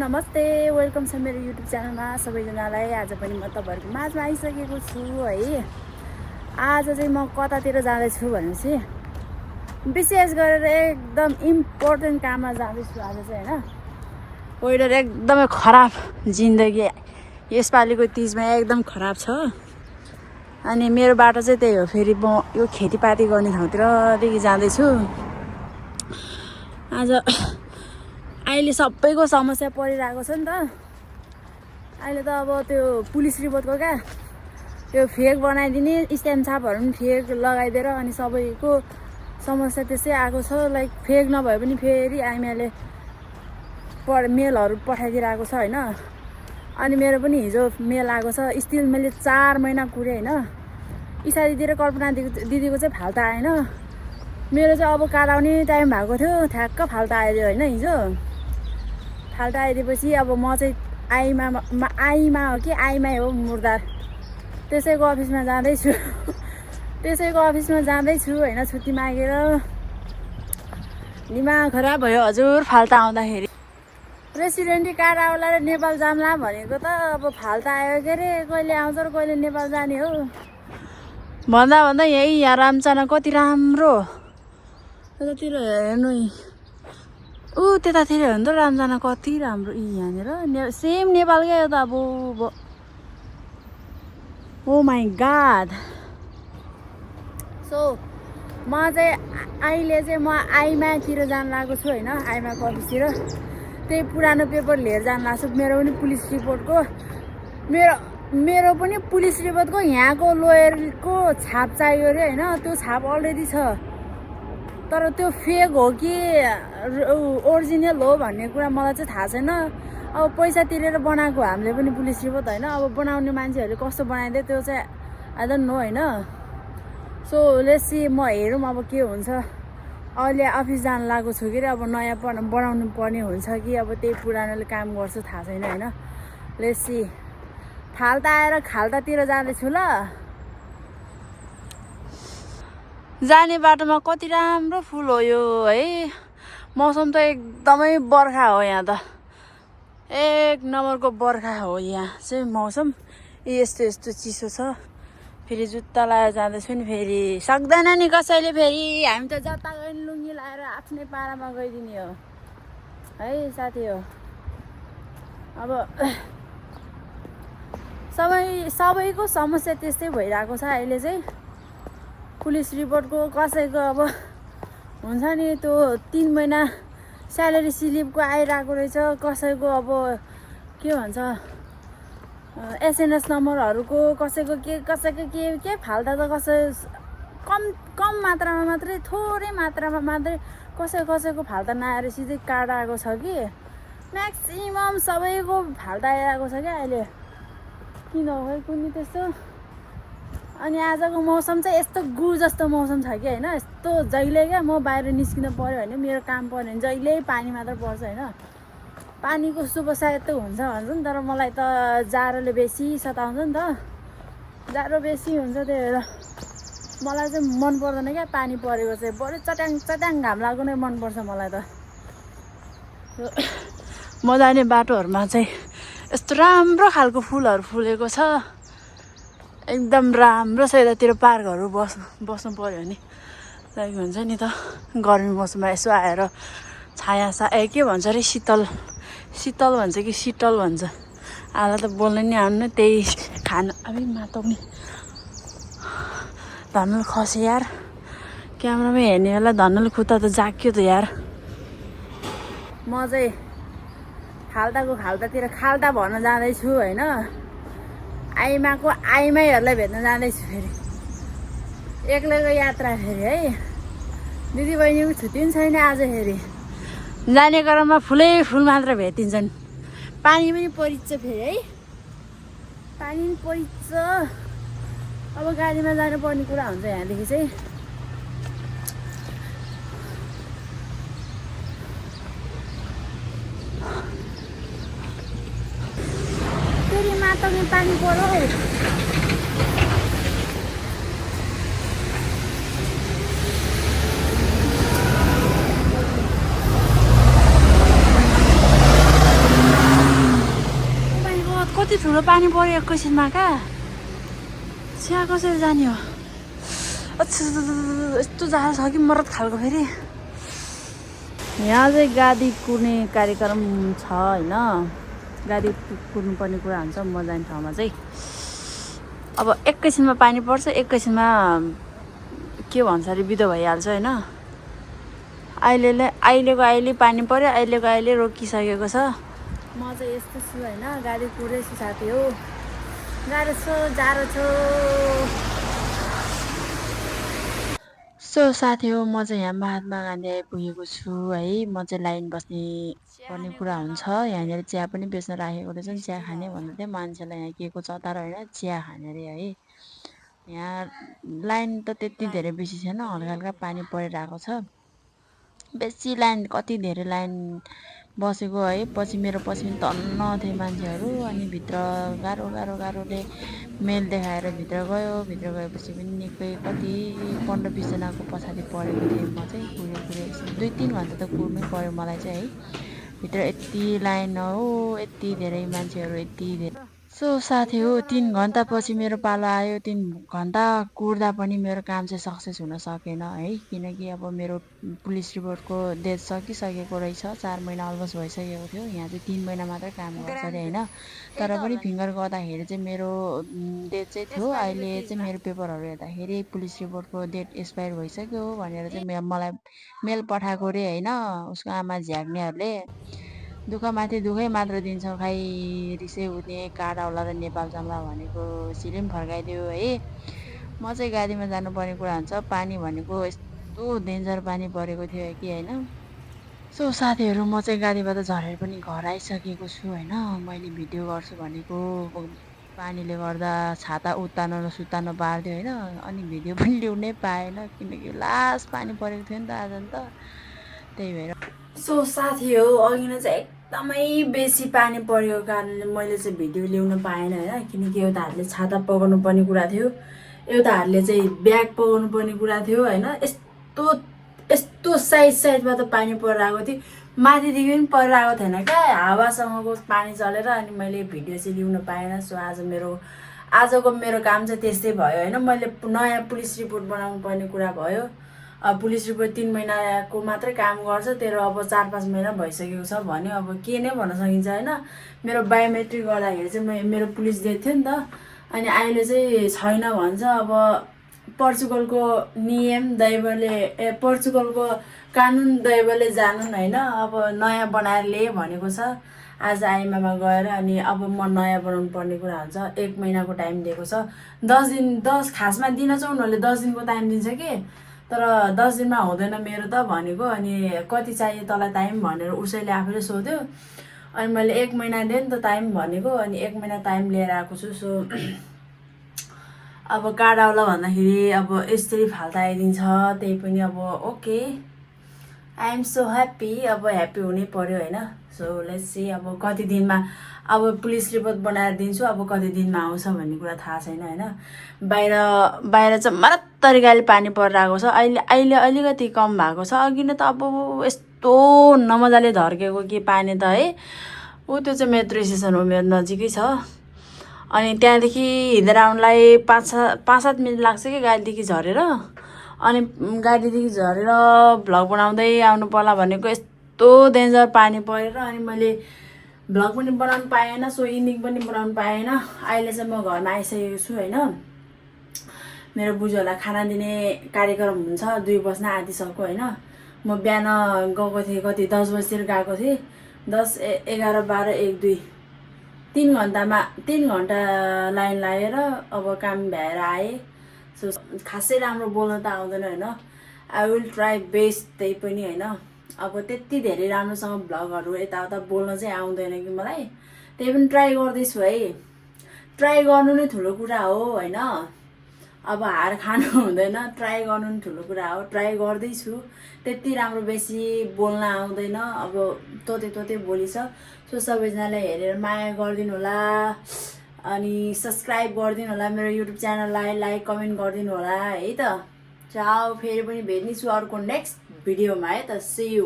नमस्ते वेलकम छ मेरो युट्युब च्यानलमा सबैजनालाई। आज पनि म तपाईहरुको माझमा आइसकेको छु है। आज चाहिँ म कतातिर जाँदैछु भनेपछि विशेष गरेर एकदम इम्पोर्टेन्ट काममा जाँदैछु आज चाहिँ हैन। वेदर एकदमै खराब, जिन्दगी यसपालिको तीजमा एकदम खराब छ। अनि मेरो बाटो चाहिँ त्यही हो। फेरि म यो खेतीपाती गर्ने ठाउँतिरदेखि जाँदैछु। आज अहिले सबैको समस्या परिरहेको छ नि त। अहिले त अब त्यो पुलिस रिपोर्टको क्या त्यो फेक बनाइदिने स्ट्याम्प छापहरू पनि फेक लगाइदिएर अनि सबैको समस्या त्यसै आएको छ। लाइक फेक नभए पनि फेरि आइमाले मेलहरू पठाइदिरहेको छ हैन। अनि मेरो पनि हिजो मेल आएको छ। स्टिल मैले 4 महिना कुरे हैन। ईशा दिदी र कल्पना दिदीको चाहिँ फाल्ता आएन। मेरो चाहिँ अब काटाउने टाइम भएको थियो, ठ्याक्क फाल्ता आयो हैन हिजो। फाल्टा आइदिएपछि अब म चाहिँ आइमा हो कि आइमै हो मुर्दार त्यसैको अफिसमा जाँदैछु। त्यसैको अफिसमा जाँदैछु हैन, छुट्टी मागेर। दिमाग खराब भयो हजुर फाल्टा आउँदाखेरि। रेसिडेन्टी कार्ड आउला र नेपाल जाम्ला भनेको त अब फाल्टा आयो के रे। कहिले आउँछ र कहिले नेपाल जाने हो भन्दा भन्दा यही यहाँ रामचाना कति राम्रो। त्यतातिर हेर्नु त्यतातिर हेर्नु त रामचाना कति राम्रो। यहाँनिर सेम नेपालकै हो त अब। ओ माई गॉड। सो म चाहिँ अहिले चाहिँ म आइमातिर जान लागेको छु हैन। आइमाको अफिसतिर त्यही पुरानो पेपर लिएर जान लाग्छु। मेरो पनि पुलिस रिपोर्टको मेरो पनि पुलिस रिपोर्टको यहाँको लोयरको छाप चाहियो रे हैन। त्यो छाप अलरेडी छ तर त्यो फेक हो कि ओरिजिनल हो भन्ने कुरा मलाई चाहिँ थाहा छैन। अब पैसा तिरेर बनाएको हामीले पनि पुलिस रिपोर्ट हैन। अब बनाउने मान्छेहरूले कस्तो बनाइदियो त्यो चाहिँ आई डोन्ट नो हैन। सो लेट्स सी, म हेरौँ अब के हुन्छ। अहिले अफिस जान लागेको छु कि अब नयाँ बनाउनु पर्ने हुन्छ कि अब त्यही पुरानोले काम गर्छ थाहा छैन हैन। Let's see. फाल्टा आएर खाल्टातिर जाँदैछु ल। जाने बाटोमा कति राम्रो फुल हो यो है। मौसम त एकदमै बर्खा हो यहाँ त। एक नम्बरको बर्खा हो यहाँ चाहिँ मौसम। यस्तो यस्तो चिसो छ। फेरि जुत्ता लाएर जाँदैछु नि फेरि सक्दैन नि कसैले। फेरि हामी त जता गयो नि लुङ्गी लाएर आफ्नै पारामा गइदिने हो है साथी हो। अब सबैको समस्या त्यस्तै भइरहेको छ अहिले चाहिँ। पुलिस रिपोर्टको कसैको अब हुन्छ नि त्यो 3 महिना स्यालेरी स्लिपको आइरहेको रहेछ। कसैको अब के भन्छ एसएनएस नम्बरहरूको कसैको के फाल्टा त कसै कम मात्रामा मात्रै थोरै मात्रामा मात्रै कसैको फाल्टा नआएर सिधै कार्ड आएको छ कि म्याक्सिमम सबैको फाल्टा आइरहेको छ क्या अहिले। किन हो खै कुनै त्यस्तो। अनि आजको मौसम चाहिँ यस्तो गु जस्तो मौसम छ कि हैन। यस्तो जहिले क्या म बाहिर निस्किन पर्यो भने मेरो काम पर्यो भने जहिले पानी मात्र पर्छ हैन। पानीको सुपसायत त हुन्छ भन्छ नि तर मलाई त जाडोले बेसी सताउँछ नि त। जाडो बेसी हुन्छ त्यही भएर मलाई चाहिँ मन पर्दैन क्या पानी परेको चाहिँ। बरु चट्याङ घाम लाग्नु नै मनपर्छ मलाई त। म जाने बाटोहरूमा चाहिँ यस्तो राम्रो खालको फुलहरू फुलेको छ। एकदम राम्रो छ। यतातिर पार्कहरू बस्नु पर्यो भने लाइक हुन्छ नि त। गर्मी मौसममा यसो आएर छाया के भन्छ अरे शीतल भन्छ कि शीतल भन्छ। आला त बोल्न नि आउनु त्यही खाना अबि माताउने धनुल खसे यार। क्यामेरामा हेर्ने बेला धनुल खुट्टा त जाक्यो त यार। म चाहिँ खाल्टातिर खाल्टा भन्न जाँदैछु हैन। आइमाको आइमाईहरूलाई भेट्न जाँदैछु फेरि। एक्लैको यात्रा फेरि है। दिदी बहिनीको छुट्टी पनि छैन आज। फेरि जाने क्रममा फुलै फुल मात्र भेटिन्छन्। पानी पनि परिन्छ फेरि है। पानी पनि परिन्छ। अब गाडीमा जानुपर्ने कुरा हुन्छ यहाँदेखि चाहिँ। फेरि मातामा पानी पर्यो। यति ठुलो पानी पर्यो एकैछिनमा क्या चिया कसरी जाने हो यस्तो जाडो छ कि मरत खालको फेरि यहाँ चाहिँ गाडी कुर्ने कार्यक्रम छ होइन गाडी कुर्नुपर्ने कुरा हुन्छ म जाने ठाउँमा चाहिँ अब एकैछिनमा पानी पर्छ एकैछिनमा के भन्छ अरे बिदो भइहाल्छ होइन अहिले पानी पर्यो अहिले रोकिसकेको छ म चाहिँ यस्तो छु होइन गाडी कुरेछु साथी हो गाह्रो छ जाडो छ सो साथी हो म चाहिँ यहाँ महात्मा गान्धी आइपुगेको छु है म चाहिँ लाइन बस्ने पर्ने कुरा हुन्छ यहाँनिर चिया पनि बेच्न राखेको रहेछ चिया खाने भन्दै थियो मान्छेलाई यहाँ के को चतार होइन चिया खाने अरे है यहाँ लाइन त त्यति धेरै बेसी छैन हल्का हल्का पानी परिरहेको छ बेसी लाइन कति धेरै लाइन बसेको है पछि मेरो पछि पनि तन्न थिए मान्छेहरू अनि भित्र गाह्रोले मेल देखाएर भित्र गएपछि पनि निकै कति 15-20 जनाको पछाडि परेको थिएँ म चाहिँ कुरे 2-3 घन्टा त कुर्नै पर्यो मलाई चाहिँ है भित्र यति लाइन हो यति धेरै मान्छेहरू यति धेरै सो साथी हो 3 घन्टा पछि मेरो पालो आयो 3 घन्टा कुर्दा पनि मेरो काम चाहिँ सक्सेस हुन सकेन है किनकि अब मेरो पुलिस रिपोर्टको डेट सकिसकेको रहेछ 4 महिना अलमोस्ट भइसकेको थियो यहाँ चाहिँ 3 महिना मात्रै काम गर्छ अरे होइन तर पनि फिङ्गर गर्दाखेरि चाहिँ मेरो डेट चाहिँ थियो अहिले चाहिँ मेरो पेपरहरू हेर्दाखेरि पुलिस रिपोर्टको डेट एक्सपायर भइसक्यो भनेर चाहिँ मलाई मेल पठाएको रे होइन उसको आमा झ्याग्नेहरूले दुःखमाथि दुःखै मात्र दिन्छौँ खै रिसै उठ्ने कार्ड आउला र नेपाल जाउँला भनेको सिलिम फर्काइदियो है म चाहिँ गाडीमा जानुपर्ने कुरा हुन्छ पानी भनेको यस्तो डेन्जर पानी परेको थियो कि होइन सो साथीहरू म चाहिँ गाडीबाट झरेर पनि घर आइसकेको छु होइन मैले भिडियो गर्छु भनेको पानीले गर्दा छाता उत्तानो सुत्तानो पार्थ्यो होइन अनि भिडियो पनि ल्याउनै पाएन किनकि लास्ट पानी परेको थियो नि त आज त त्यही भएर सो साथी हो अघि नै चाहिँ एकदमै बेसी पानी परेको कारणले मैले चाहिँ भिडियो ल्याउन पाएन होइन किनकि एउटा हातले छाता पकाउनु पर्ने कुरा थियो एउटा हातले चाहिँ ब्याग पकाउनु पर्ने कुरा थियो होइन यस्तो साइडबाट पानी परिरहेको थियो माथिदेखि पनि परिरहेको थिएन क्या हावासँगको पानी चलेर अनि मैले भिडियो चाहिँ ल्याउन पाएन सो आजको मेरो काम चाहिँ त्यस्तै भयो होइन मैले नयाँ पुलिस रिपोर्ट बनाउनु पर्ने कुरा भयो पुलिस रिपोर्ट 3 महिनाको मात्रै काम गर्छ तेरो अब 4-5 महिना भइसकेको छ भन्यो अब के नै भन्न सकिन्छ होइन मेरो बायोमेट्रिक गर्दाखेरि चाहिँ मेरो पुलिस डेट थियो नि त अनि अहिले चाहिँ छैन भन्छ अब पोर्चुगलको नियम दैवले पोर्चुगलको कानुन दैवले जानुन् होइन अब नयाँ बनाएर ल्याए भनेको छ आज आइमामा गएर अनि अब म नयाँ बनाउनु पर्ने कुरा हुन्छ 1 महिनाको टाइम दिएको छ 10 खासमा दिन चाहिँ उनीहरूले 10 दिनको टाइम दिन्छ कि तर 10 दिनमा हुँदैन मेरो त भनेको अनि कति चाहियो तँलाई टाइम भनेर उसैले आफैले सोध्यो अनि मैले 1 महिना दिएँ नि त टाइम भनेको अनि 1 महिना टाइम लिएर आएको छु सो अब कार्ड आउला भन्दाखेरि अब यसरी फाल्टा आइदिन्छ त्यही पनि अब okay I am so happy अब ह्याप्पी हुनै पर्यो होइन सो लेट्स सी अब कति दिनमा अब पुलिस रिपोर्ट बनाएर दिन्छु अब कति दिनमा आउँछ भन्ने कुरा थाहा छैन होइन बाहिर चाहिँ मरत तरिकाले पानी परिरहेको छ अहिले अलिकति कम भएको छ अघि नै त अब यस्तो नमजाले धर्केको कि पानी त है त्यो चाहिँ मेट्रो स्टेसन हो मेरो नजिकै छ अनि त्यहाँदेखि हिँडेर आउनलाई 5-7 मिनट लाग्छ कि गाडीदेखि झरेर अनि गाडीदेखि झरेर भ्लग बनाउँदै आउनु पर्ला भनेको यस्तो डेन्जर पानी परेर अनि मैले भ्लग पनि बनाउनु पाएन सो इन्डिङ पनि बनाउनु पाएन अहिले चाहिँ म घरमा आइसकेको छु होइन मेरो बुजुहरूलाई खाना दिने कार्यक्रम हुन्छ 2 बज्न आँटिसक्यो होइन म बिहान गएको थिएँ कति 10 बजीतिर गएको थिएँ 10, 11, 12, 1, 2 3 घन्टा लाइन लागेर अब काम भ्याएर आएँ सो खासै राम्रो बोल्न त आउँदैन होइन आई विल ट्राई बेस्ट त्यही पनि होइन अब त्यति धेरै राम्रोसँग भ्लगहरू यताउता बोल्न चाहिँ आउँदैन कि मलाई त्यही पनि ट्राई गर्दैछु है ट्राई गर्नु नै ठुलो कुरा हो होइन अब हार खानु हुँदैन ट्राई गर्नु नै ठुलो कुरा हो ट्राई गर्दैछु त्यति राम्रो बेसी बोल्न आउँदैन अब तोते बोली छ सो सबैजनाले हेरेर माया गरिदिनु होला अनि सब्सक्राइब गरिदिनु होला मेरो युट्युब च्यानललाई लाइक कमेन्ट गरिदिनु होला है त चाउ फेरि पनि भेट्नेछु अर्को नेक्स्ट भिडियोमा है त सी यू